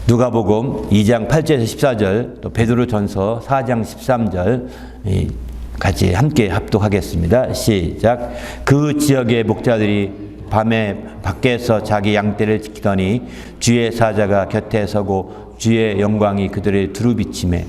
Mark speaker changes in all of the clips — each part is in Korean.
Speaker 1: 누가복음 2장 8절에서 14절, 또 베드로전서 4장 13절 같이 함께 합독하겠습니다. 시작. 그 지역의 목자들이 밤에 밖에서 자기 양떼를 지키더니 주의 사자가 곁에 서고 주의 영광이 그들의 두루 비치매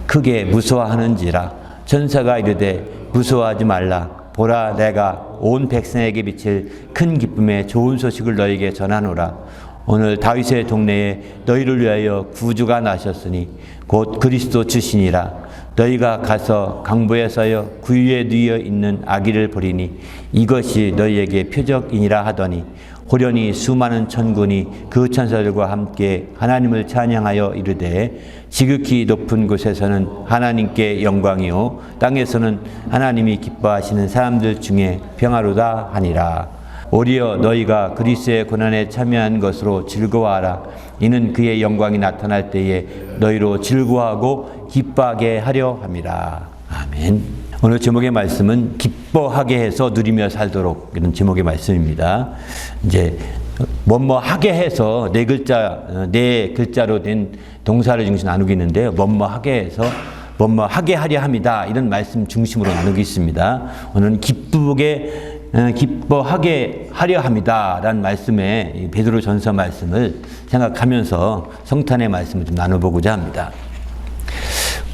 Speaker 1: 크게 무서워하는지라. 천사가 이르되 무서워하지 말라. 보라, 내가 온 백성에게 비칠 큰 기쁨의 좋은 소식을 너에게 전하노라. 오늘 다윗의 동네에 너희를 위하여 구주가 나셨으니 곧 그리스도 주시니라. 너희가 가서 강보에서여 구유에 누워 있는 아기를 보리니 이것이 너희에게 표적이니라 하더니 호련히 수많은 천군이 그 천사들과 함께 하나님을 찬양하여 이르되 지극히 높은 곳에서는 하나님께 영광이요 땅에서는 하나님이 기뻐하시는 사람들 중에 평화로다 하니라. 오리여 너희가 그리스도의 고난에 참여한 것으로 즐거워하라. 이는 그의 영광이 나타날 때에 너희로 즐거워하고 기뻐하게 하려 함이라. 아멘. 오늘 제목의 말씀은 기뻐하게 해서 누리며 살도록, 이런 제목의 말씀입니다. 이제 뭐뭐하게 해서 네 글자로 된 동사를 중심 나누고 있는데요. 뭐뭐하게 해서 뭐뭐하게 하려 합니다. 이런 말씀 중심으로 나누고 있습니다. 오늘은 기뻐하게 하려 합니다. 라는 말씀에 베드로전서 말씀을 생각하면서 성탄의 말씀을 좀 나눠보고자 합니다.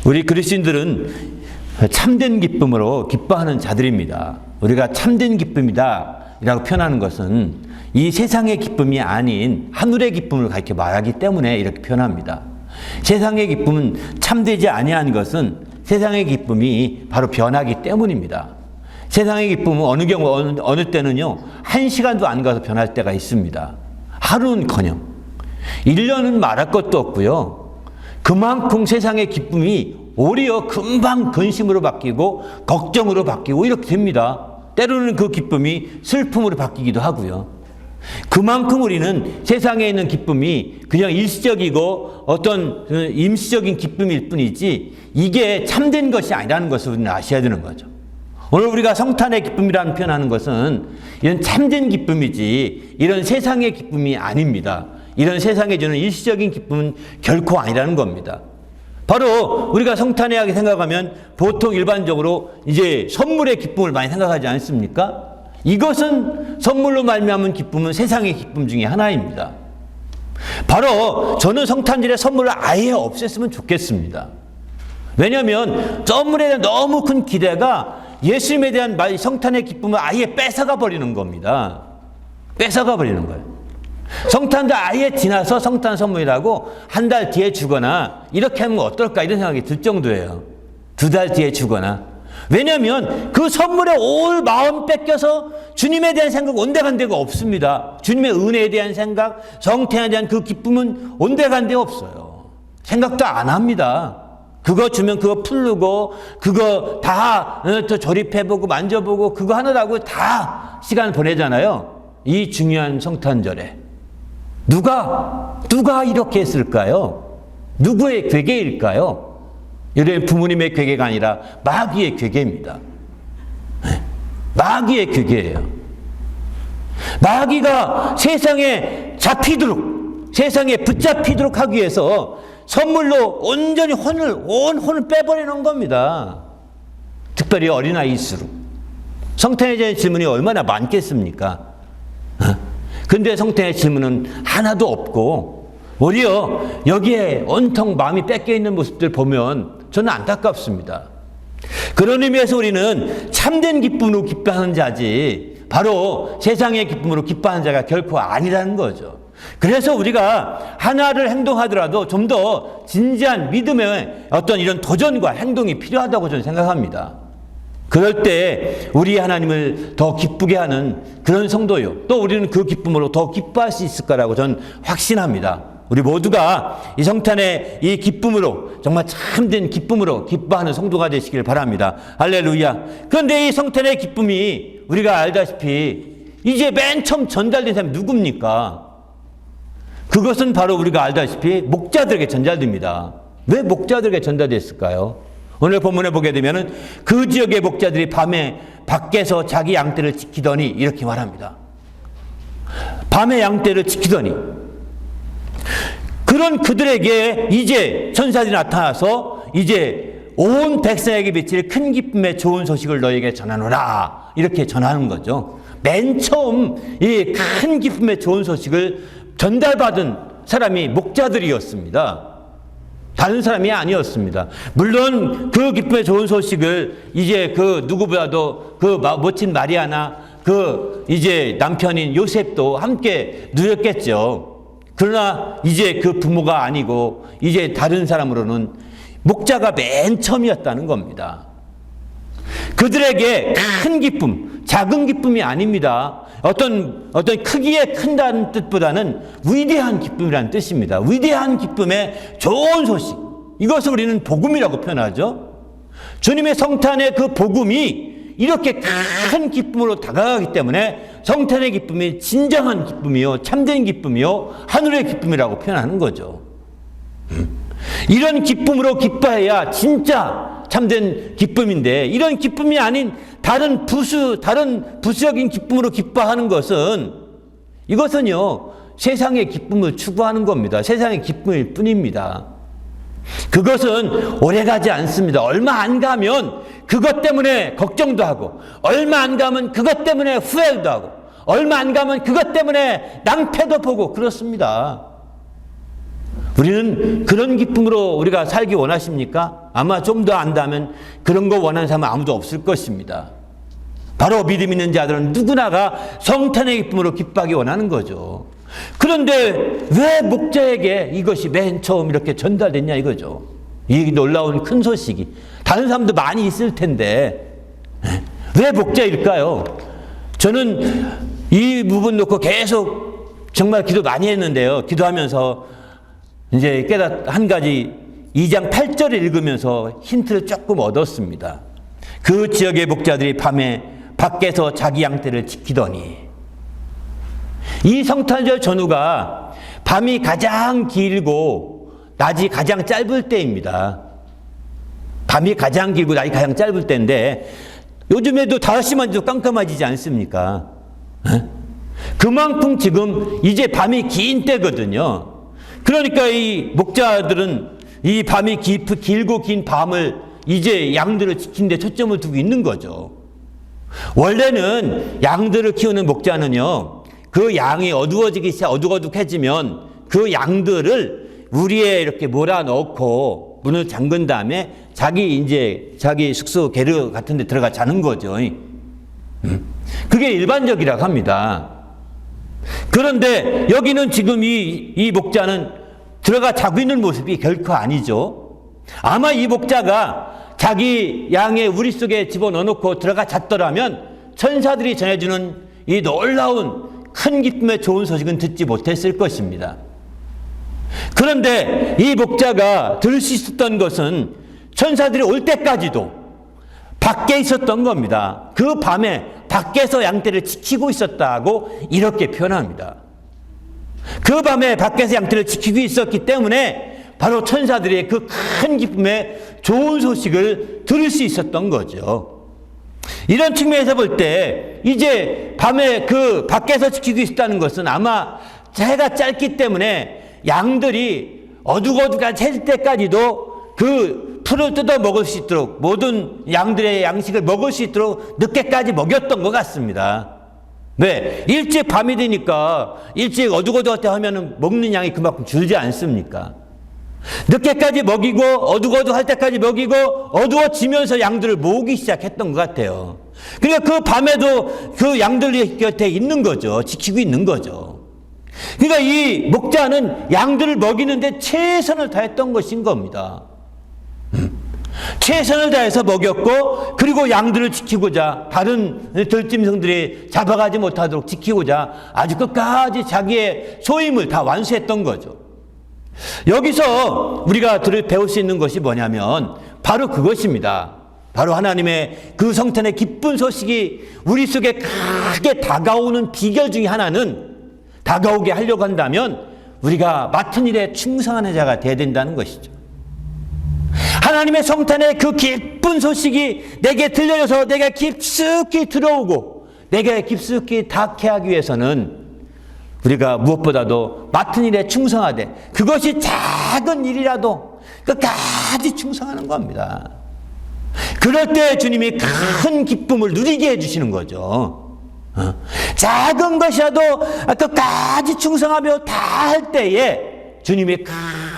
Speaker 1: 우리 그리스도인들은 참된 기쁨으로 기뻐하는 자들입니다. 우리가 참된 기쁨이다 라고 표현하는 것은 이 세상의 기쁨이 아닌 하늘의 기쁨을 가리켜 말하기 때문에 이렇게 표현합니다. 세상의 기쁨은 참되지 아니한 것은 세상의 기쁨이 바로 변하기 때문입니다. 세상의 기쁨은 어느 때는요, 1시간도 안 가서 변할 때가 있습니다. 하루는커녕 1년은 말할 것도 없고요. 그만큼 세상의 기쁨이 오히려 금방 근심으로 바뀌고 걱정으로 바뀌고 이렇게 됩니다. 때로는 그 기쁨이 슬픔으로 바뀌기도 하고요. 그만큼 우리는 세상에 있는 기쁨이 그냥 일시적이고 어떤 임시적인 기쁨일 뿐이지 이게 참된 것이 아니라는 것을 우리는 아셔야 되는 거죠. 오늘 우리가 성탄의 기쁨이라는 표현하는 것은 이런 참된 기쁨이지 이런 세상의 기쁨이 아닙니다. 이런 세상에 주는 일시적인 기쁨은 결코 아니라는 겁니다. 바로 우리가 성탄에 생각하면 보통 일반적으로 이제 선물의 기쁨을 많이 생각하지 않습니까? 이것은 선물로 말미암은 기쁨은 세상의 기쁨 중에 하나입니다. 바로 저는 성탄절에 선물을 아예 없앴으면 좋겠습니다. 왜냐하면 선물에 대한 너무 큰 기대가 예수님에 대한 성탄의 기쁨을 아예 뺏어가 버리는 겁니다. 뺏어가 버리는 거예요. 성탄도 아예 지나서 성탄 선물이라고 한 달 뒤에 주거나 이렇게 하면 어떨까 이런 생각이 들 정도예요. 2달 뒤에 주거나. 왜냐하면 그 선물에 올 마음 뺏겨서 주님에 대한 생각 온데간데가 없습니다. 주님의 은혜에 대한 생각, 성탄에 대한 그 기쁨은 온데간데 없어요. 생각도 안 합니다. 그거 주면 그거 풀르고 그거 다 조립해보고 만져보고 그거 하느라고 다 시간 보내잖아요. 이 중요한 성탄절에 누가 이렇게 했을까요? 누구의 괴계일까요? 이런 부모님의 괴계가 아니라 마귀의 괴계입니다. 마귀의 괴계예요. 마귀가 세상에 잡히도록, 세상에 붙잡히도록 하기 위해서 선물로 온전히 온 혼을 빼버리는 겁니다. 특별히 어린아이일수록. 성탄에 대한 질문이 얼마나 많겠습니까? 근데 성탄의 질문은 하나도 없고 오히려 여기에 온통 마음이 뺏겨 있는 모습들 보면 저는 안타깝습니다. 그런 의미에서 우리는 참된 기쁨으로 기뻐하는 자지 바로 세상의 기쁨으로 기뻐하는 자가 결코 아니라는 거죠. 그래서 우리가 하나를 행동하더라도 좀 더 진지한 믿음의 어떤 이런 도전과 행동이 필요하다고 저는 생각합니다. 그럴 때 우리 하나님을 더 기쁘게 하는 그런 성도요. 또 우리는 그 기쁨으로 더 기뻐할 수 있을 거라고 저는 확신합니다. 우리 모두가 이 성탄의 이 기쁨으로 정말 참된 기쁨으로 기뻐하는 성도가 되시길 바랍니다. 할렐루야. 그런데 이 성탄의 기쁨이 우리가 알다시피 이제 맨 처음 전달된 사람이 누굽니까? 그것은 바로 우리가 알다시피 목자들에게 전달됩니다. 왜 목자들에게 전달됐을까요? 오늘 본문에 보게 되면은 그 지역의 목자들이 밤에 밖에서 자기 양떼를 지키더니 이렇게 말합니다. 밤에 양떼를 지키더니 그런 그들에게 이제 천사들이 나타나서 이제 온 백성에게 비칠 큰 기쁨의 좋은 소식을 너에게 전하노라, 이렇게 전하는 거죠. 맨 처음 이 큰 기쁨의 좋은 소식을 전달받은 사람이 목자들이었습니다. 다른 사람이 아니었습니다. 물론 그 기쁨의 좋은 소식을 이제 그 누구보다도 그 멋진 마리아나 그 이제 남편인 요셉도 함께 누렸겠죠. 그러나 이제 그 부모가 아니고 이제 다른 사람으로는 목자가 맨 처음이었다는 겁니다. 그들에게 큰 기쁨, 작은 기쁨이 아닙니다. 어떤 크기에 큰다는 뜻보다는 위대한 기쁨이라는 뜻입니다. 위대한 기쁨의 좋은 소식. 이것을 우리는 복음이라고 표현하죠. 주님의 성탄의 그 복음이 이렇게 큰 기쁨으로 다가가기 때문에 성탄의 기쁨이 진정한 기쁨이요, 참된 기쁨이요, 하늘의 기쁨이라고 표현하는 거죠. 이런 기쁨으로 기뻐해야 진짜 참된 기쁨인데, 이런 기쁨이 아닌 다른 부수적인 기쁨으로 기뻐하는 것은, 이것은요 세상의 기쁨을 추구하는 겁니다. 세상의 기쁨일 뿐입니다. 그것은 오래가지 않습니다. 얼마 안 가면 그것 때문에 걱정도 하고, 얼마 안 가면 그것 때문에 후회도 하고, 얼마 안 가면 그것 때문에 낭패도 보고 그렇습니다. 우리는 그런 기쁨으로 우리가 살기 원하십니까? 아마 좀 더 안다면 그런 거 원하는 사람은 아무도 없을 것입니다. 바로 믿음 있는 자들은 누구나가 성탄의 기쁨으로 기뻐하기 원하는 거죠. 그런데 왜 목자에게 이것이 맨 처음 이렇게 전달됐냐 이거죠. 이 놀라운 큰 소식이 다른 사람도 많이 있을 텐데 왜 목자일까요? 저는 이 부분 놓고 계속 정말 기도 많이 했는데요. 기도하면서 이제 한 가지 2장 8절을 읽으면서 힌트를 조금 얻었습니다. 그 지역의 목자들이 밤에 밖에서 자기 양떼를 지키더니, 이 성탄절 전후가 밤이 가장 길고 낮이 가장 짧을 때입니다. 밤이 가장 길고 낮이 가장 짧을 때인데 요즘에도 5시만 돼도 깜깜해지지 않습니까? 그만큼 지금 이제 밤이 긴 때거든요. 그러니까 이 목자들은 이 밤이 길고 긴 밤을 이제 양들을 지키는 데 초점을 두고 있는 거죠. 원래는 양들을 키우는 목자는요, 그 양이 어둑어둑해지면 그 양들을 우리에 이렇게 몰아넣고 문을 잠근 다음에 자기 숙소 게르 같은 데 들어가 자는 거죠. 그게 일반적이라고 합니다. 그런데 여기는 지금 이 목자는 들어가 자고 있는 모습이 결코 아니죠. 아마 이 목자가 자기 양의 우리 속에 집어넣어놓고 들어가 잤더라면 천사들이 전해주는 이 놀라운 큰 기쁨의 좋은 소식은 듣지 못했을 것입니다. 그런데 이 목자가 들을 수 있었던 것은 천사들이 올 때까지도 밖에 있었던 겁니다. 그 밤에 밖에서 양떼를 지키고 있었다고 이렇게 표현합니다. 그 밤에 밖에서 양떼를 지키고 있었기 때문에 바로 천사들의 그 큰 기쁨의 좋은 소식을 들을 수 있었던 거죠. 이런 측면에서 볼 때 이제 밤에 그 밖에서 지키고 있었다는 것은 아마 해가 짧기 때문에 양들이 어둑어둑해질 때까지도 그 풀을 뜯어 먹을 수 있도록, 모든 양들의 양식을 먹을 수 있도록 늦게까지 먹였던 것 같습니다. 왜? 일찍 밤이 되니까 일찍 어둑어둑할 때 하면은 먹는 양이 그만큼 줄지 않습니까? 늦게까지 먹이고 어둑어둑할 때까지 먹이고 어두워지면서 양들을 모으기 시작했던 것 같아요. 그러니까 그 밤에도 그 양들 곁에 있는 거죠. 지키고 있는 거죠. 그러니까 이 목자는 양들을 먹이는데 최선을 다했던 것인 겁니다. 최선을 다해서 먹였고, 그리고 양들을 지키고자, 다른 들짐승들이 잡아가지 못하도록 지키고자 아주 끝까지 자기의 소임을 다 완수했던 거죠. 여기서 우리가 배울 수 있는 것이 뭐냐면 바로 그것입니다. 바로 하나님의 그 성탄의 기쁜 소식이 우리 속에 크게 다가오는 비결 중에 하나는, 다가오게 하려고 한다면 우리가 맡은 일에 충성하는 자가 되어야 된다는 것이죠. 하나님의 성탄의 그 기쁜 소식이 내게 들려져서 내게 깊숙이 들어오고 내게 깊숙이 닿게 하기 위해서는 우리가 무엇보다도 맡은 일에 충성하되 그것이 작은 일이라도 끝까지 충성하는 겁니다. 그럴 때 주님이 큰 기쁨을 누리게 해주시는 거죠. 작은 것이라도 끝까지 충성하며 다 할 때에 주님이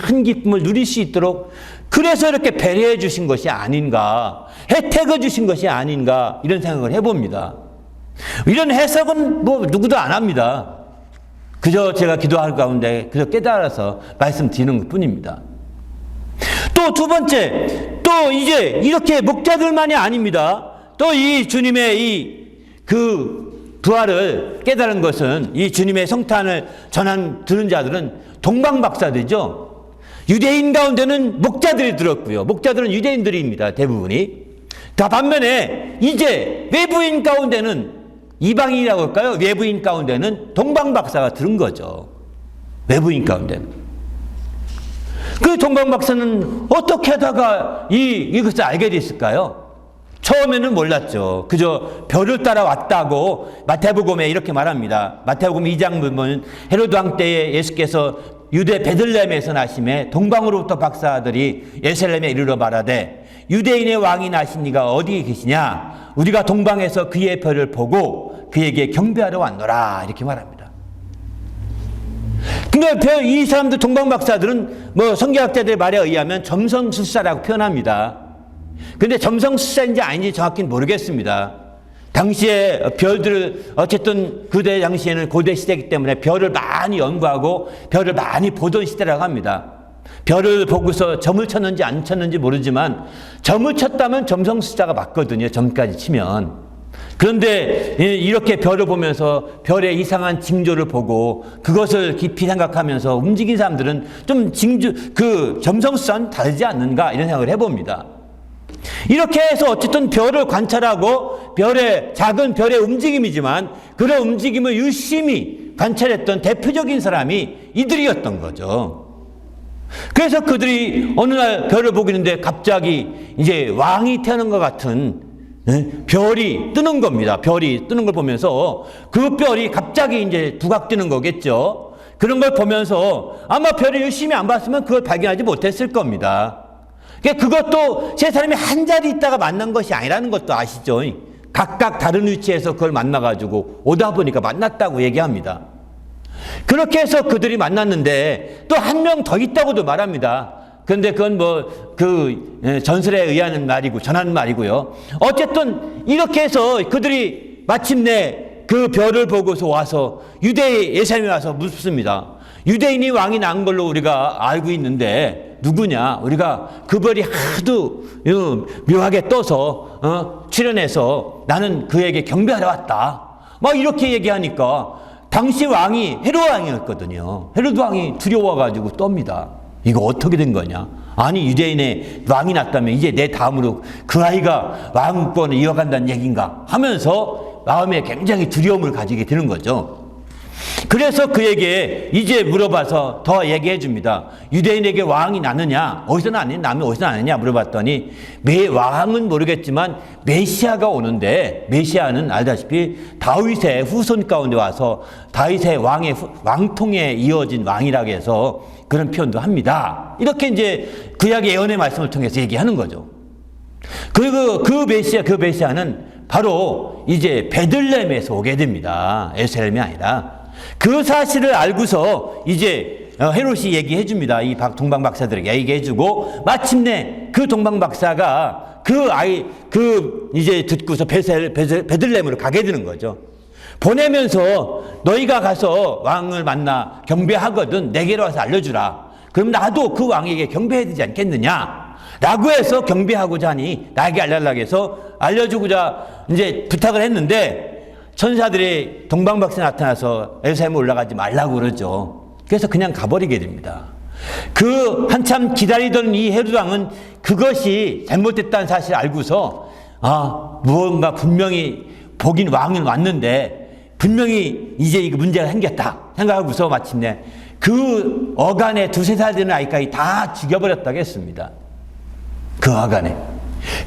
Speaker 1: 큰 기쁨을 누릴 수 있도록, 그래서 이렇게 배려해 주신 것이 아닌가, 혜택을 주신 것이 아닌가, 이런 생각을 해봅니다. 이런 해석은 뭐 누구도 안 합니다. 그저 제가 기도할 가운데 그저 깨달아서 말씀드리는 것 뿐입니다. 또 두 번째, 또 이제 이렇게 목자들만이 아닙니다. 또 이 주님의 그 부활을 깨달은 것은, 이 주님의 성탄을 들은 자들은 동방박사들이죠. 유대인 가운데는 목자들이 들었고요. 목자들은 유대인들입니다, 대부분이. 다 반면에 이제 외부인 가운데는, 이방인이라고 할까요? 외부인 가운데는 동방박사가 들은 거죠. 외부인 가운데는. 그 동방박사는 어떻게 하다가 이것을 알게 됐을까요? 처음에는 몰랐죠. 그저 별을 따라 왔다고 마태복음에 이렇게 말합니다. 마태복음 2장 보면 헤로드 왕 때에 예수께서 유대 베들레헴에서 나심에 동방으로부터 박사들이 예루살렘에 이르러 말하되 유대인의 왕이 나신 이가 어디 계시냐? 우리가 동방에서 그의 별을 보고 그에게 경배하러 왔노라, 이렇게 말합니다. 그러니까 이 사람들, 동방박사들은 뭐 성경학자들의 말에 의하면 점성술사라고 표현합니다. 근데 점성술사인지 아닌지 정확히는 모르겠습니다. 당시에 별들을, 어쨌든 그대 당시에는 고대 시대이기 때문에 별을 많이 연구하고 별을 많이 보던 시대라고 합니다. 별을 보고서 점을 쳤는지 안 쳤는지 모르지만 점을 쳤다면 점성술사가 맞거든요, 점까지 치면. 그런데 이렇게 별을 보면서 별의 이상한 징조를 보고 그것을 깊이 생각하면서 움직인 사람들은 좀 그 점성술사는 다르지 않는가, 이런 생각을 해봅니다. 이렇게 해서 어쨌든 별을 관찰하고 작은 별의 움직임이지만 그런 움직임을 유심히 관찰했던 대표적인 사람이 이들이었던 거죠. 그래서 그들이 어느 날 별을 보고 있는데 갑자기 이제 왕이 태어난 것 같은 별이 뜨는 겁니다. 별이 뜨는 걸 보면서 그 별이 갑자기 이제 두각뜨는 거겠죠. 그런 걸 보면서 아마 별을 열심히 안 봤으면 그걸 발견하지 못했을 겁니다. 그것도 세 사람이 한 자리 있다가 만난 것이 아니라는 것도 아시죠? 각각 다른 위치에서 그걸 만나가지고 오다 보니까 만났다고 얘기합니다. 그렇게 해서 그들이 만났는데 또 한 명 더 있다고도 말합니다. 그런데 그건 전설에 의한 말이고, 전한 말이고요. 어쨌든 이렇게 해서 그들이 마침내 그 별을 보고서 와서 예루살렘에 와서 묻습니다. 유대인이 왕이 난 걸로 우리가 알고 있는데 누구냐? 우리가 그 별이 하도 묘하게 떠서 출현해서 나는 그에게 경배하러 왔다, 막 이렇게 얘기하니까 당시 왕이 헤로드 왕이었거든요. 헤로드 왕이 두려워가지고 떱니다. 이거 어떻게 된 거냐? 아니, 유대인의 왕이 났다면 이제 내 다음으로 그 아이가 왕권을 이어간다는 얘기인가 하면서 마음에 굉장히 두려움을 가지게 되는 거죠. 그래서 그에게 이제 물어봐서 더 얘기해 줍니다. 유대인에게 왕이 나느냐? 어디서 나느냐? 남이 어디서 나느냐? 물어봤더니 왕은 모르겠지만 메시아가 오는데, 메시아는 알다시피 다윗의 후손 가운데 와서 다윗의 왕통에 이어진 왕이라고 해서 그런 표현도 합니다. 이렇게 이제 구약의 예언의 말씀을 통해서 얘기하는 거죠. 그리고 그 메시아는 바로 이제 베들레헴에서 오게 됩니다. 예루살렘이 아니라. 그 사실을 알고서 이제 헤롯이 얘기해 줍니다. 이 동방박사들에게 얘기해 주고, 마침내 그 동방박사가 이제 듣고서 베들레헴으로 가게 되는 거죠. 보내면서 너희가 가서 왕을 만나 경배하거든 내게로 와서 알려주라. 그럼 나도 그 왕에게 경배해야 되지 않겠느냐? 라고 해서 경배하고자 하니 나에게 알려달라고 해서 알려주고자 이제 부탁을 했는데, 천사들이 동방박사에 나타나서 예루살렘에 올라가지 말라고 그러죠. 그래서 그냥 가버리게 됩니다. 그 한참 기다리던 이 헤로드 왕은 그것이 잘못됐다는 사실을 알고서 무언가 분명히 보긴 왕은 왔는데 분명히 이제 이거 문제가 생겼다 생각하고서 마침내 그 어간에 2-3살 되는 아이까지 다 죽여버렸다고 했습니다. 그 어간에.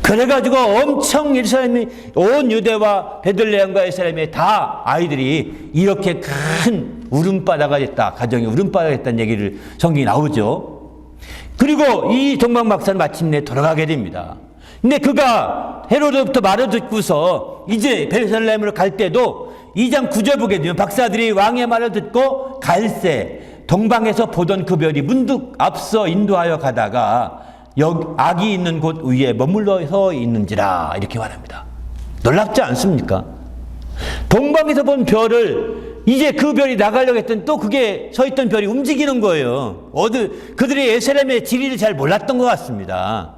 Speaker 1: 그래가지고 엄청 예루살렘이 온 유대와 베들레헴과 예루살렘에 다 아이들이 이렇게 큰 울음바다가 됐다. 가정이 울음바다가 됐다는 얘기를 성경이 나오죠. 그리고 이 동방박사는 마침내 돌아가게 됩니다. 근데 그가 헤로드부터 말을 듣고서 이제 베들레헴으로 갈 때도 2장 9절 보게 되면 박사들이 왕의 말을 듣고 갈새 동방에서 보던 그 별이 문득 앞서 인도하여 가다가 악이 있는 곳 위에 머물러서 있는지라 이렇게 말합니다. 놀랍지 않습니까? 동방에서 본 별을 이제 그 별이 나가려고 했더니 또 그게 서 있던 별이 움직이는 거예요. 그들이 예루살렘의 지리를 잘 몰랐던 것 같습니다.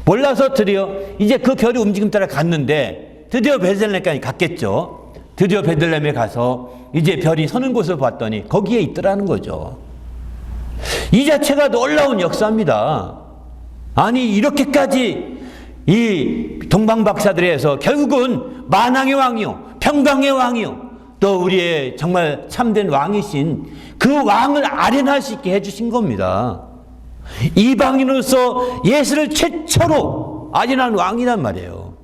Speaker 1: 몰라서 드디어 이제 그 별이 움직임 따라 갔는데 드디어 베들레헴까지 갔겠죠. 드디어 베들레헴에 가서 이제 별이 서는 곳을 봤더니 거기에 있더라는 거죠. 이 자체가 놀라운 역사입니다. 아니 이렇게까지 이 동방박사들에서 결국은 만왕의 왕이요 평강의 왕이요 또 우리의 정말 참된 왕이신 그 왕을 아련할 수 있게 해주신 겁니다. 이방인으로서 예수를 최초로 아련한 왕이란 말이에요.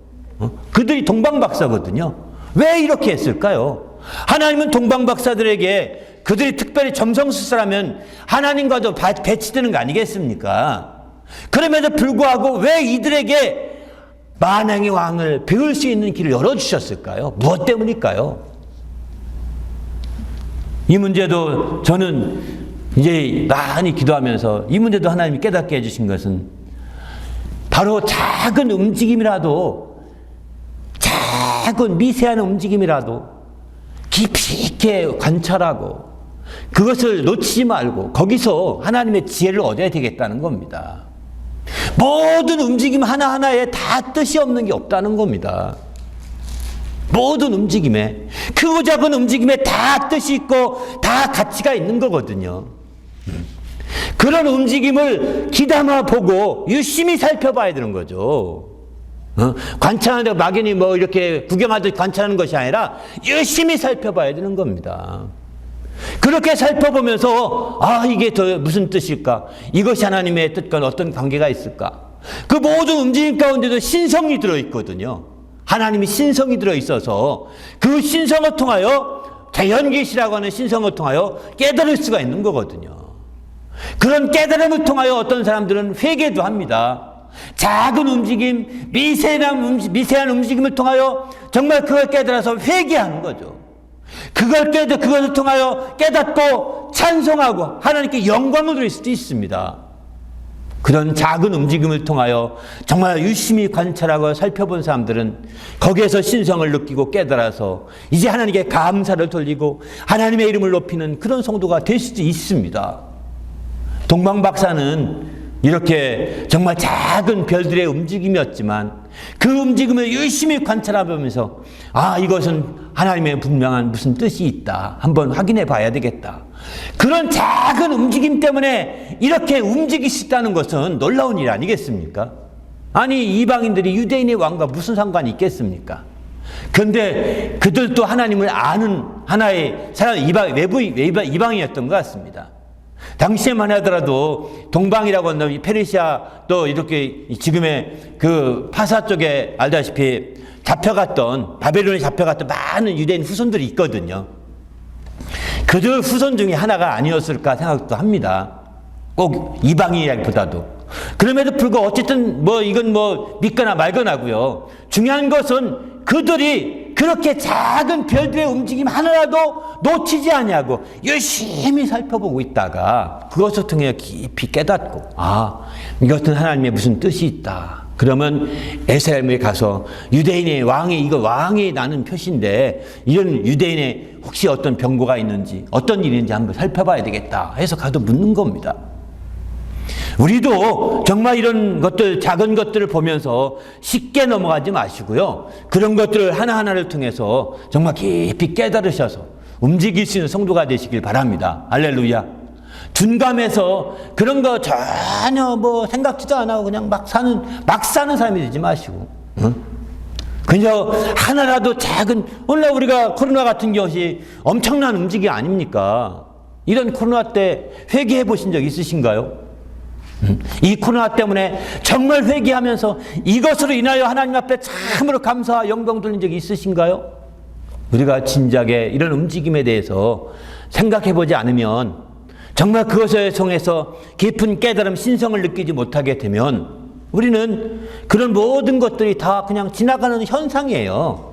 Speaker 1: 그들이 동방박사거든요. 왜 이렇게 했을까요? 하나님은 동방박사들에게 그들이 특별히 점성술사라면 하나님과도 배치되는 거 아니겠습니까? 그럼에도 불구하고 왜 이들에게 만왕의 왕을 배울 수 있는 길을 열어주셨을까요? 무엇 때문일까요? 이 문제도 저는 이제 많이 기도하면서 이 문제도 하나님이 깨닫게 해주신 것은 바로 작은 움직임이라도 작은 미세한 움직임이라도 깊이 있게 관찰하고 그것을 놓치지 말고 거기서 하나님의 지혜를 얻어야 되겠다는 겁니다. 모든 움직임 하나하나에 다 뜻이 없는 게 없다는 겁니다. 모든 움직임에 크고 작은 움직임에 다 뜻이 있고 다 가치가 있는 거거든요. 그런 움직임을 귀담아 보고 유심히 살펴봐야 되는 거죠. 관찰하는데 막연히 뭐 이렇게 구경하듯 관찰하는 것이 아니라 열심히 살펴봐야 되는 겁니다. 그렇게 살펴보면서 이게 더 무슨 뜻일까? 이것이 하나님의 뜻과 어떤 관계가 있을까? 그 모든 움직임 가운데도 신성이 들어있거든요. 하나님이 신성이 들어있어서 그 신성을 통하여 자연계시라고 하는 신성을 통하여 깨달을 수가 있는 거거든요. 그런 깨달음을 통하여 어떤 사람들은 회개도 합니다. 작은 움직임, 미세한 움직임을 통하여 정말 그걸 깨달아서 회개하는 거죠. 그것을 통하여 깨닫고 찬송하고 하나님께 영광을 드릴 수도 있습니다. 그런 작은 움직임을 통하여 정말 유심히 관찰하고 살펴본 사람들은 거기에서 신성을 느끼고 깨달아서 이제 하나님께 감사를 돌리고 하나님의 이름을 높이는 그런 성도가 될 수도 있습니다. 동방박사는 이렇게 정말 작은 별들의 움직임이었지만 그 움직임을 열심히 관찰해보면서 이것은 하나님의 분명한 무슨 뜻이 있다. 한번 확인해 봐야 되겠다. 그런 작은 움직임 때문에 이렇게 움직일 수 있다는 것은 놀라운 일 아니겠습니까? 아니 이방인들이 유대인의 왕과 무슨 상관이 있겠습니까? 그런데 그들도 하나님을 아는 하나의 사람 이방인이었던 것 같습니다. 당시에만 하더라도 동방이라고 하는 페르시아 또 이렇게 지금의 그 파사 쪽에 알다시피 바벨론에 잡혀갔던 많은 유대인 후손들이 있거든요. 그들 후손 중에 하나가 아니었을까 생각도 합니다. 꼭 이방인이라기보다도. 그럼에도 불구하고 어쨌든 이건 믿거나 말거나고요. 중요한 것은 그들이 그렇게 작은 별들의 움직임 하나라도 놓치지 아니하고 열심히 살펴보고 있다가 그것을 통해 깊이 깨닫고 이것은 하나님의 무슨 뜻이 있다. 그러면 에스라엘에 가서 유대인의 왕이 나는 표시인데 이런 유대인의 혹시 어떤 병고가 있는지 어떤 일인지 한번 살펴봐야 되겠다 해서 가도 묻는 겁니다. 우리도 정말 이런 것들 작은 것들을 보면서 쉽게 넘어가지 마시고요. 그런 것들을 하나하나를 통해서 정말 깊이 깨달으셔서 움직일 수 있는 성도가 되시길 바랍니다. 할렐루야. 둔감해서 그런 거 전혀 생각지도 안 하고 그냥 막 사는 사람이 되지 마시고 그냥 하나라도 작은 오늘 우리가 코로나 같은 것이 엄청난 움직임 아닙니까? 이런 코로나 때 회개해 보신 적 있으신가요? 이 코로나 때문에 정말 회개하면서 이것으로 인하여 하나님 앞에 참으로 감사와 영광 돌린 적이 있으신가요? 우리가 진작에 이런 움직임에 대해서 생각해 보지 않으면 정말 그것을 통해서 깊은 깨달음, 신성을 느끼지 못하게 되면 우리는 그런 모든 것들이 다 그냥 지나가는 현상이에요.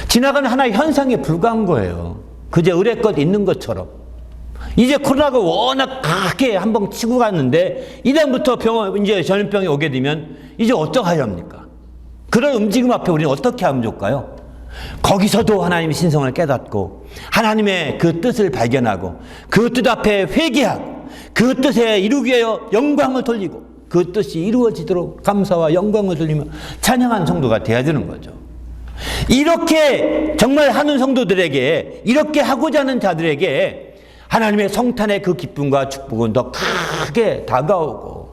Speaker 1: 지나가는 하나의 현상에 불과한 거예요. 그저 의례껏 있는 것처럼. 이제 코로나가 워낙 크게 한번 치고 갔는데 이다음부터 이제 전염병이 오게 되면 이제 어떡하려 합니까? 그런 움직임 앞에 우리는 어떻게 하면 좋을까요? 거기서도 하나님의 신성을 깨닫고 하나님의 그 뜻을 발견하고 그 뜻 앞에 회개하고 그 뜻에 이루기 위하여 영광을 돌리고 그 뜻이 이루어지도록 감사와 영광을 돌리며 찬양하는 성도가 되어야 되는 거죠. 이렇게 정말 하는 성도들에게, 이렇게 하고자 하는 자들에게 하나님의 성탄의 그 기쁨과 축복은 더 크게 다가오고,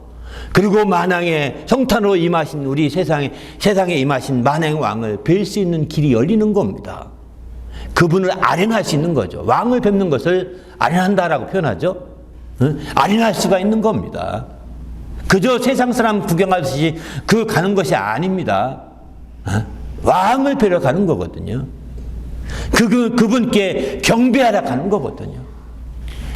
Speaker 1: 그리고 만왕의 성탄으로 임하신 우리 세상에 임하신 만왕의 왕을 뵐 수 있는 길이 열리는 겁니다. 그분을 아련할 수 있는 거죠. 왕을 뵙는 것을 아련한다라고 표현하죠. 아련할 수가 있는 겁니다. 그저 세상 사람 구경하듯이 그 가는 것이 아닙니다. 왕을 뵈러 가는 거거든요. 그분께 경배하러 가는 거거든요.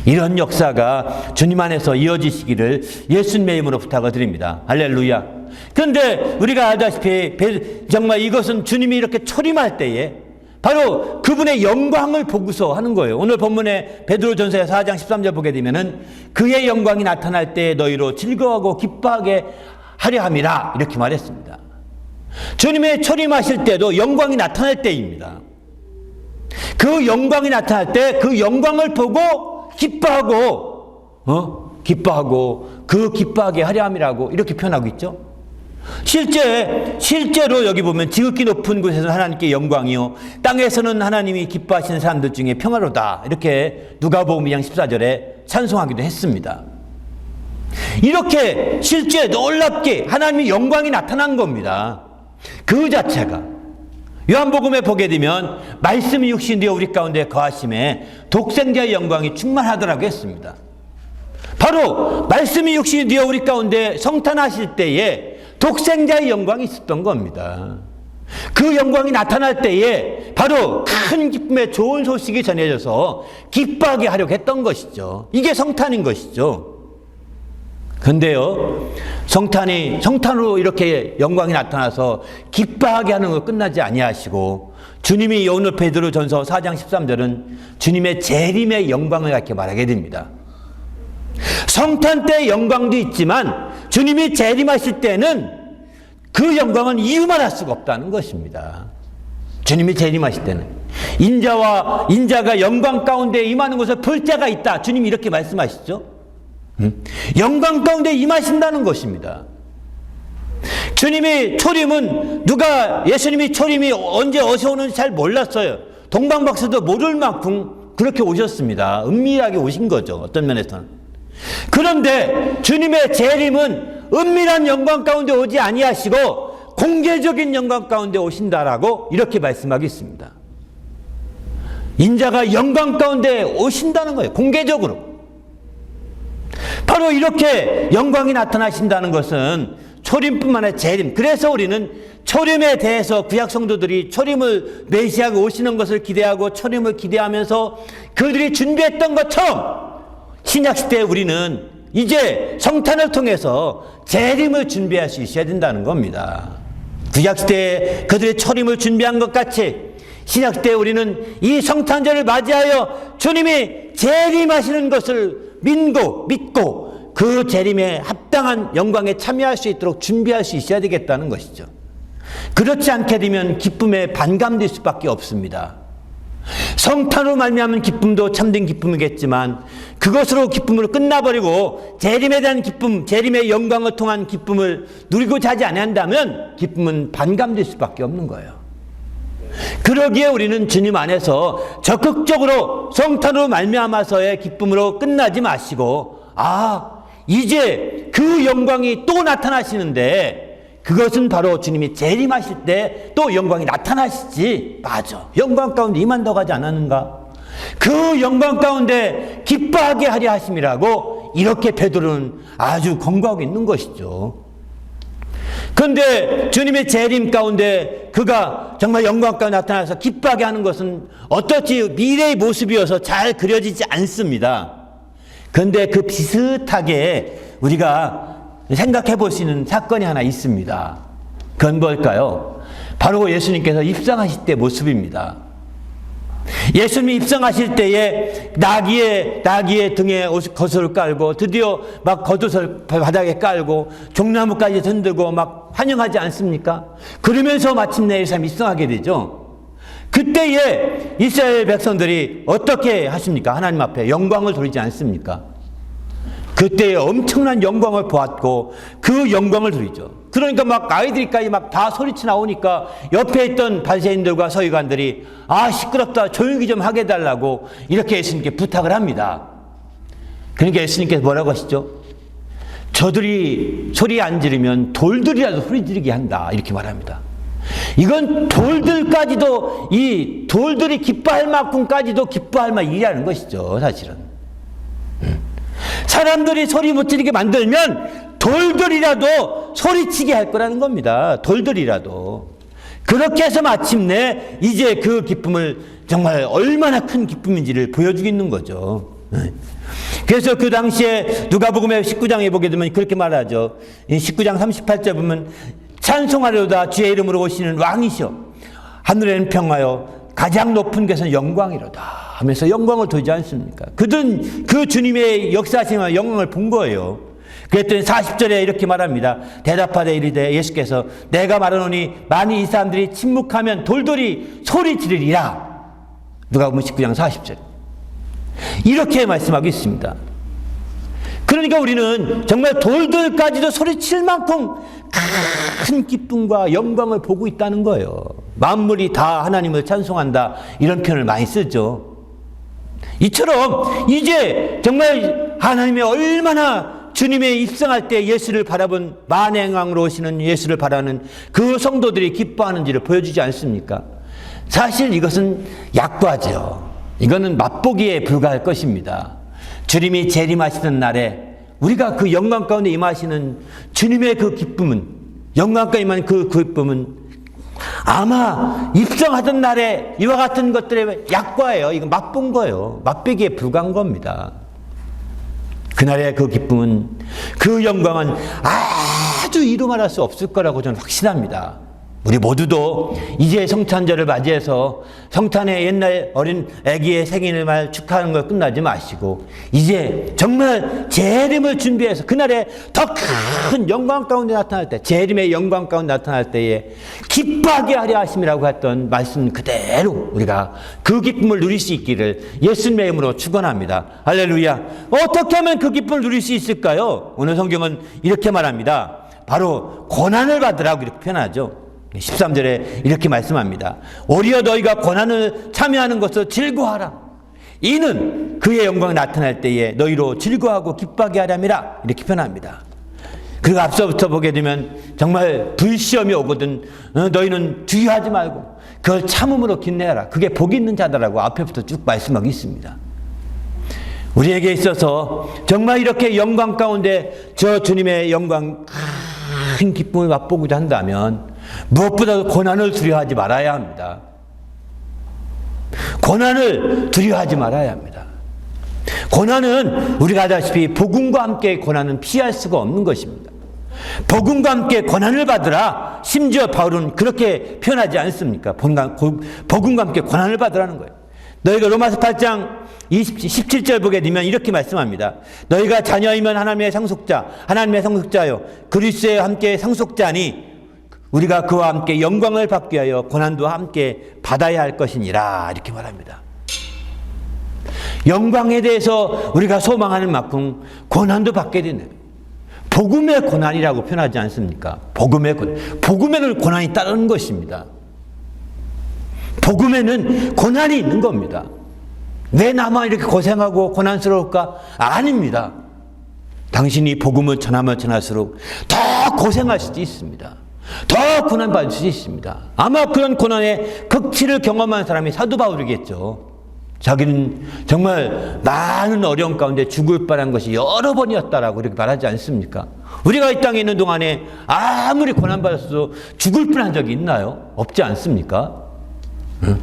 Speaker 1: 이런 역사가 주님 안에서 이어지시기를 예수님의 이름으로 부탁을 드립니다. 할렐루야. 그런데 우리가 알다시피 정말 이것은 주님이 이렇게 초림할 때에 바로 그분의 영광을 보고서 하는 거예요. 오늘 본문에 베드로전서 4장 13절 보게 되면은 그의 영광이 나타날 때 너희로 즐거워하고 기뻐하게 하려 함이라 이렇게 말했습니다. 주님의 초림하실 때도 영광이 나타날 때입니다. 그 영광이 나타날 때 그 영광을 보고 기뻐하고 그 기뻐하게 하려 함이라고 이렇게 표현하고 있죠. 실제로 여기 보면 지극히 높은 곳에서는 하나님께 영광이요 땅에서는 하나님이 기뻐하시는 사람들 중에 평화로다 이렇게 누가복음 2장 14절에 찬송하기도 했습니다. 이렇게 실제 놀랍게 하나님의 영광이 나타난 겁니다. 그 자체가 요한복음에 보게 되면 말씀이 육신이 되어 우리 가운데 거하심에 독생자의 영광이 충만하더라고 했습니다. 바로 말씀이 육신이 되어 우리 가운데 성탄하실 때에 독생자의 영광이 있었던 겁니다. 그 영광이 나타날 때에 바로 큰 기쁨의 좋은 소식이 전해져서 기뻐하게 하려고 했던 것이죠. 이게 성탄인 것이죠. 근데요, 성탄으로 이렇게 영광이 나타나서 기뻐하게 하는 거 끝나지 아니하시고 주님이 오늘 베드로전서 4장 13절은 주님의 재림의 영광을 이렇게 말하게 됩니다. 성탄 때의 영광도 있지만 주님이 재림하실 때는 그 영광은 이유만할 수가 없다는 것입니다. 주님이 재림하실 때는 인자가 영광 가운데 임하는 곳에 볼 자가 있다. 주님이 이렇게 말씀하시죠. 영광 가운데 임하신다는 것입니다. 주님이 초림은 예수님이 초림이 언제 어디서 오는지 잘 몰랐어요. 동방박사도 모를 만큼 그렇게 오셨습니다. 은밀하게 오신 거죠. 어떤 면에서는. 그런데 주님의 재림은 은밀한 영광 가운데 오지 아니하시고 공개적인 영광 가운데 오신다라고 이렇게 말씀하고 있습니다. 인자가 영광 가운데 오신다는 거예요. 공개적으로. 바로 이렇게 영광이 나타나신다는 것은 초림뿐만 아니라 재림. 그래서 우리는 초림에 대해서 구약 성도들이 초림을 메시아가 오시는 것을 기대하고 초림을 기대하면서 그들이 준비했던 것처럼 신약 시대에 우리는 이제 성탄을 통해서 재림을 준비할 수 있어야 된다는 겁니다. 구약 시대에 그들의 초림을 준비한 것 같이 신약 시대에 우리는 이 성탄절을 맞이하여 주님이 재림하시는 것을 믿고 그 재림에 합당한 영광에 참여할 수 있도록 준비할 수 있어야 되겠다는 것이죠. 그렇지 않게 되면 기쁨에 반감될 수밖에 없습니다. 성탄으로 말미암은 기쁨도 참된 기쁨이겠지만 그것으로 기쁨으로 끝나버리고 재림에 대한 기쁨, 재림의 영광을 통한 기쁨을 누리고자 하지 않는다면 기쁨은 반감될 수밖에 없는 거예요. 그러기에 우리는 주님 안에서 적극적으로 성탄으로 말미암아서의 기쁨으로 끝나지 마시고 이제 그 영광이 또 나타나시는데 그것은 바로 주님이 재림하실 때 또 영광이 나타나시지. 맞아. 영광 가운데 임한다고 하지 않았는가? 그 영광 가운데 기뻐하게 하려 하심이라고 이렇게 베드로는 아주 권고하고 있는 것이죠. 그런데 주님의 재림 가운데 그가 정말 영광 가운데 나타나서 기뻐하게 하는 것은 어떻지 미래의 모습이어서 잘 그려지지 않습니다. 그런데 그 비슷하게 우리가 생각해 볼 수 있는 사건이 하나 있습니다. 그건 뭘까요? 바로 예수님께서 입성하실 때 모습입니다. 예수님이 입성하실 때에 나귀의 등에 겉옷을 깔고 드디어 막 겉옷을 바닥에 깔고 종나무까지 흔들고 막 환영하지 않습니까? 그러면서 마침내 예수님이 입성하게 되죠. 그때에 이스라엘 백성들이 어떻게 하십니까? 하나님 앞에 영광을 돌리지 않습니까? 그때에 엄청난 영광을 보았고 그 영광을 돌리죠. 그러니까 막 아이들까지 막 다 소리쳐 나오니까 옆에 있던 바리새인들과 서기관들이 시끄럽다 조용히 좀 하게 해달라고 이렇게 예수님께 부탁을 합니다. 그러니까 예수님께서 뭐라고 하시죠? 저들이 소리 안 지르면 돌들이라도 소리 지르게 한다 이렇게 말합니다. 이건 돌들까지도 이 돌들이 기뻐할 만큼까지도 기뻐할 만한 일이라는 것이죠. 사실은 사람들이 소리 못 지르게 만들면 돌들이라도 소리치게 할 거라는 겁니다. 돌들이라도. 그렇게 해서 마침내 이제 그 기쁨을 정말 얼마나 큰 기쁨인지를 보여주고 있는 거죠. 그래서 그 당시에 누가복음의 19장에 보게 되면 그렇게 말하죠. 19장 38절 보면 찬송하려다 주의 이름으로 오시는 왕이시여 하늘에는 평화요 가장 높은 곳에는 영광이로다 하면서 영광을 돌지 않습니까? 그들은 그 주님의 역사하시는 영광을 본 거예요. 그랬더니 40절에 이렇게 말합니다. 대답하되 이르되 예수께서 내가 말하노니 만일 이 사람들이 침묵하면 돌들이 소리 지르리라. 누가복음 19장 40절 이렇게 말씀하고 있습니다. 그러니까 우리는 정말 돌들까지도 소리칠 만큼 큰 기쁨과 영광을 보고 있다는 거예요. 만물이 다 하나님을 찬송한다 이런 표현을 많이 쓰죠. 이처럼 이제 정말 하나님의 얼마나 주님의 입성할 때 예수를 바라본 만행왕으로 오시는 예수를 바라는 그 성도들이 기뻐하는지를 보여주지 않습니까? 사실 이것은 약과죠. 이거는 맛보기에 불과할 것입니다. 주님이 재림하시는 날에 우리가 그 영광 가운데 임하시는 주님의 그 기쁨은 영광 가운데 임하는 그 기쁨은 아마 입성하던 날에 이와 같은 것들의 약과예요. 이건 맛본 거예요. 맛보기에 불과한 겁니다. 그날의 그 기쁨은 그 영광은 아주 이루 말할 수 없을 거라고 저는 확신합니다. 우리 모두도 이제 성탄절을 맞이해서 성탄의 옛날 어린 아기의 생일을 말 축하하는 걸 끝나지 마시고 이제 정말 재림을 준비해서 그날에 더 큰 영광 가운데 나타날 때 재림의 영광 가운데 나타날 때에 기뻐하게 하려 하심이라고 했던 말씀 그대로 우리가 그 기쁨을 누릴 수 있기를 예수님의 이름으로 축원합니다. 할렐루야. 어떻게 하면 그 기쁨을 누릴 수 있을까요? 오늘 성경은 이렇게 말합니다. 바로 고난을 받으라고 이렇게 표현하죠. 13절에 이렇게 말씀합니다. 오히려 너희가 고난을 참여하는 것을 즐거워하라. 이는 그의 영광이 나타날 때에 너희로 즐거워하고 기뻐하게 하렴이라 이렇게 표현합니다. 그리고 앞서부터 보게 되면 정말 불시험이 오거든 너희는 주의하지 말고 그걸 참음으로 긴내하라. 그게 복이 있는 자다라고 앞에부터 쭉 말씀하고 있습니다. 우리에게 있어서 정말 이렇게 영광 가운데 저 주님의 영광 큰 기쁨을 맛보고자 한다면 무엇보다도 고난을 두려워하지 말아야 합니다. 고난을 두려워하지 말아야 합니다. 고난은 우리가 알다시피 복음과 함께 고난은 피할 수가 없는 것입니다. 복음과 함께 고난을 받으라. 심지어 바울은 그렇게 표현하지 않습니까? 복음과 함께 고난을 받으라는 거예요. 너희가 로마서 8장 17절 보게 되면 이렇게 말씀합니다. 너희가 자녀이면 하나님의 상속자요 그리스도와 함께 상속자니 우리가 그와 함께 영광을 받기 위하여 고난도 함께 받아야 할 것이니라 이렇게 말합니다. 영광에 대해서 우리가 소망하는 만큼 고난도 받게 되는 복음의 고난이라고 표현하지 않습니까? 복음에는 고난이 따르는 것입니다. 복음에는 고난이 있는 겁니다. 왜 나만 이렇게 고생하고 고난스러울까? 아닙니다. 당신이 복음을 전하면 전할수록 더 고생할 수도 있습니다. 더 고난받을 수 있습니다. 아마 그런 고난의 극치를 경험한 사람이 사도 바울이겠죠. 자기는 정말 많은 어려움 가운데 죽을 뻔한 것이 여러 번이었다라고 이렇게 말하지 않습니까? 우리가 이 땅에 있는 동안에 아무리 고난받았어도 죽을 뻔한 적이 있나요? 없지 않습니까?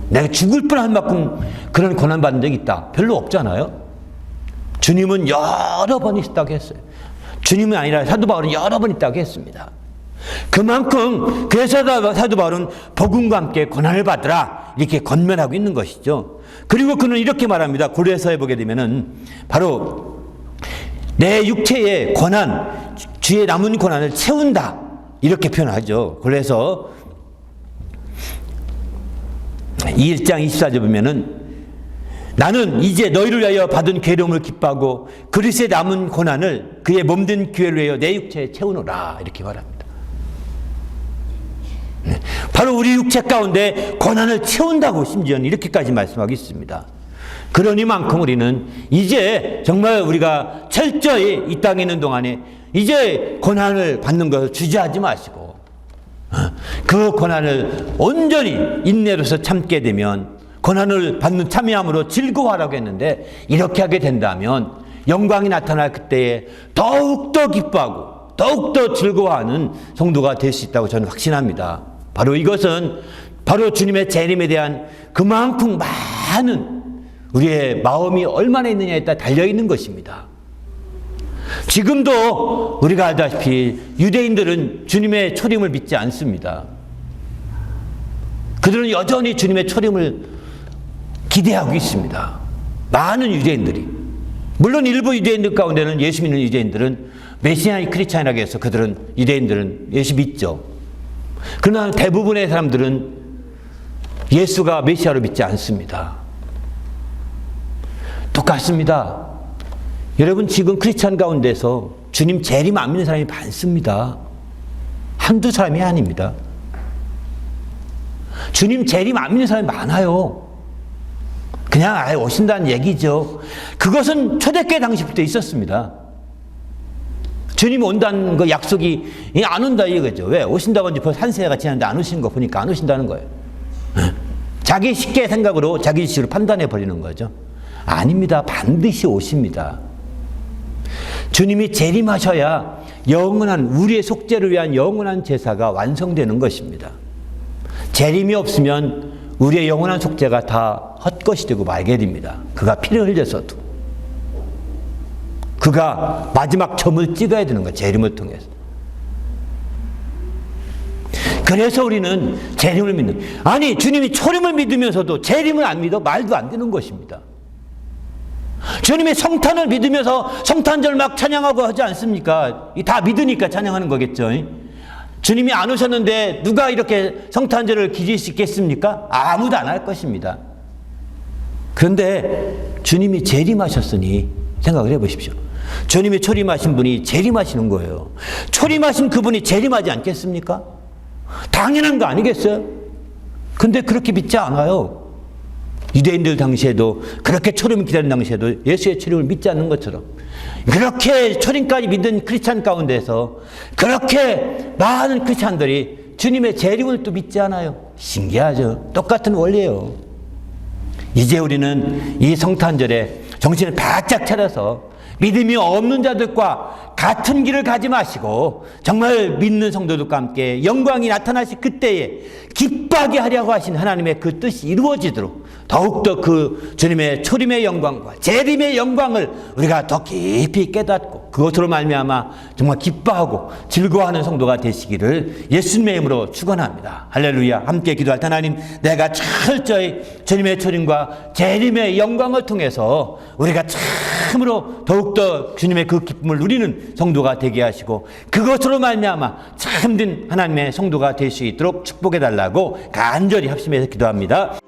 Speaker 1: 내가 죽을 뻔할 만큼 그런 고난받은 적이 있다. 별로 없잖아요. 주님은 여러 번 있다고 했어요. 주님은 아니라 사도 바울은 여러 번 있다고 했습니다. 그만큼 그래서 사도 바울은 복음과 함께 고난을 받으라 이렇게 권면하고 있는 것이죠. 그리고 그는 이렇게 말합니다. 고린도서에 보게 되면은 바로 내 육체의 고난, 주의 남은 고난을 채운다 이렇게 표현하죠. 그래서 1장 24절 보면은 나는 이제 너희를 위하여 받은 괴로움을 기뻐하고 그리스도의 남은 고난을 그의 몸된 기회를 위하여 내 육체에 채우노라 이렇게 말합니다. 바로 우리 육체 가운데 고난을 채운다고 심지어는 이렇게까지 말씀하고 있습니다. 그러니만큼 우리는 이제 정말 우리가 철저히 이 땅에 있는 동안에 이제 고난을 받는 것을 주저하지 마시고 그 고난을 온전히 인내로서 참게 되면 고난을 받는 참여함으로 즐거워하라고 했는데 이렇게 하게 된다면 영광이 나타날 그때에 더욱더 기뻐하고 더욱더 즐거워하는 성도가 될 수 있다고 저는 확신합니다. 바로 이것은 바로 주님의 재림에 대한 그만큼 많은 우리의 마음이 얼마나 있느냐에 따라 달려있는 것입니다. 지금도 우리가 알다시피 유대인들은 주님의 초림을 믿지 않습니다. 그들은 여전히 주님의 초림을 기대하고 있습니다. 많은 유대인들이. 물론 일부 유대인들 가운데는 예수 믿는 유대인들은 메시아의 크리스찬이라고 해서 그들은 유대인들은 예수 믿죠. 그러나 대부분의 사람들은 예수가 메시아로 믿지 않습니다. 똑같습니다. 여러분 지금 크리스찬 가운데서 주님 재림 안 믿는 사람이 많습니다. 한두 사람이 아닙니다. 주님 재림 안 믿는 사람이 많아요. 그냥 아예 오신다는 얘기죠. 그것은 초대교회 당시부터 있었습니다. 주님이 온다는 그 약속이 안 온다 이거죠. 왜? 오신다고 이제 벌써 한 세가 지났는데 안 오시는 거 보니까 안 오신다는 거예요. 자기 쉽게 생각으로 자기 식으로 판단해 버리는 거죠. 아닙니다. 반드시 오십니다. 주님이 재림하셔야 영원한 우리의 속죄를 위한 영원한 제사가 완성되는 것입니다. 재림이 없으면 우리의 영원한 속죄가 다 헛것이 되고 말게 됩니다. 그가 피를 흘려서도. 그가 마지막 점을 찍어야 되는 거예요. 재림을 통해서. 그래서 우리는 재림을 믿는. 아니 주님이 초림을 믿으면서도 재림을 안 믿어? 말도 안 되는 것입니다. 주님의 성탄을 믿으면서 성탄절 막 찬양하고 하지 않습니까? 다 믿으니까 찬양하는 거겠죠. 주님이 안 오셨는데 누가 이렇게 성탄절을 기릴 수 있겠습니까? 아무도 안 할 것입니다. 그런데 주님이 재림하셨으니 생각을 해보십시오. 주님이 초림하신 분이 재림하시는 거예요. 초림하신 그분이 재림하지 않겠습니까? 당연한 거 아니겠어요? 근데 그렇게 믿지 않아요. 유대인들 당시에도 그렇게 초림을 기다리는 당시에도 예수의 초림을 믿지 않는 것처럼 그렇게 초림까지 믿은 크리스찬 가운데서 그렇게 많은 크리스찬들이 주님의 재림을 또 믿지 않아요. 신기하죠. 똑같은 원리예요. 이제 우리는 이 성탄절에 정신을 바짝 차려서 믿음이 없는 자들과 같은 길을 가지 마시고 정말 믿는 성도들과 함께 영광이 나타나실 그때에 기뻐하게 하려고 하신 하나님의 그 뜻이 이루어지도록 더욱더 그 주님의 초림의 영광과 재림의 영광을 우리가 더 깊이 깨닫고 그것으로 말미암아 정말 기뻐하고 즐거워하는 성도가 되시기를 예수님의 이름으로 축원합니다. 할렐루야. 함께 기도할 때 하나님, 내가 철저히 주님의 초림과 재림의 영광을 통해서 우리가 참으로 더욱더 주님의 그 기쁨을 누리는 성도가 되게 하시고 그것으로 말미암아 참된 하나님의 성도가 될 수 있도록 축복해 달라고 간절히 합심해서 기도합니다.